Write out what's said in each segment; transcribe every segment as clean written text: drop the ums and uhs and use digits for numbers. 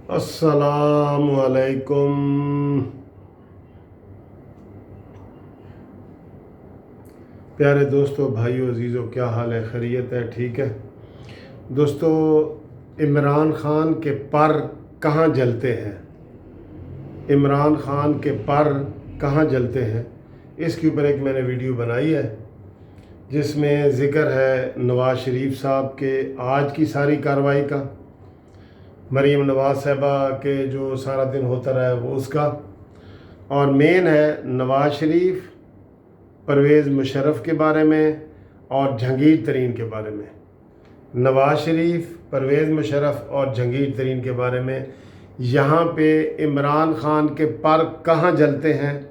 अस्सलाम वालेकुम। प्यारे दोस्तों, भाइयों, अजीज़ों, क्या हाल है? खैरियत है? ठीक है दोस्तों। इमरान खान के पर कहाँ जलते हैं? इमरान खान के पर कहाँ जलते हैं, इसके ऊपर एक मैंने वीडियो बनाई है जिसमें ज़िक्र है नवाज़ शरीफ साहब के आज की सारी कार्रवाई का, मरीम नवाज़ साहबा के जो सारा दिन होता रहा है वो उसका, और मेन है नवाज़ शरीफ, परवेज़ मुशर्रफ के बारे में और जहांगीर तरीन के बारे में। नवाज़ शरीफ, परवेज़ मुशर्रफ और जहांगीर तरीन के बारे में यहाँ पे इमरान खान के पर कहाँ जलते हैं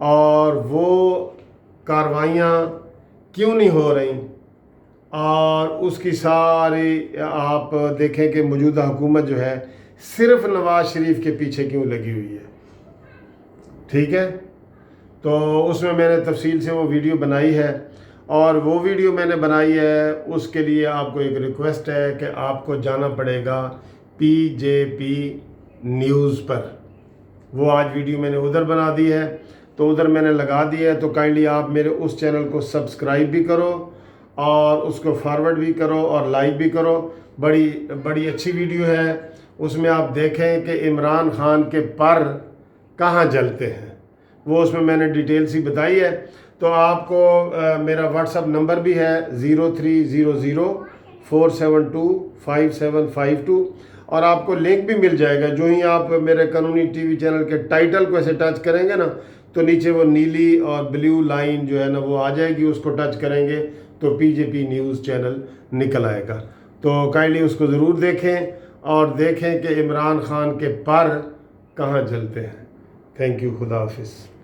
और वो कार्रवाइयाँ क्यों नहीं हो रही, और उसकी सारी आप देखें कि मौजूदा हुकूमत जो है सिर्फ नवाज़ शरीफ के पीछे क्यों लगी हुई है। ठीक है, तो उसमें मैंने तफसील से वो वीडियो बनाई है, और वो वीडियो मैंने बनाई है उसके लिए आपको एक रिक्वेस्ट है कि आपको जाना पड़ेगा PJP न्यूज़ पर। वो आज वीडियो मैंने उधर बना दी है, तो उधर मैंने लगा दिया है, तो काइंडली आप मेरे उस चैनल को सब्सक्राइब भी करो और उसको फॉरवर्ड भी करो और लाइक भी करो। बड़ी अच्छी वीडियो है। उसमें आप देखें कि इमरान खान के पर कहाँ जलते हैं, वो उसमें मैंने डिटेल सी बताई है। तो आपको मेरा व्हाट्सअप नंबर भी है 030047255752, और आपको लिंक भी मिल जाएगा। जो ही आप मेरे कानूनी TV चैनल के टाइटल को ऐसे टच करेंगे ना, तो नीचे वो नीली और ब्लू लाइन जो है ना वो आ जाएगी, उसको टच करेंगे तो PJP न्यूज़ चैनल निकल आएगा। तो काइंडली उसको ज़रूर देखें और देखें कि इमरान खान के पर कहाँ जलते हैं। थैंक यू, खुदा हाफिज़।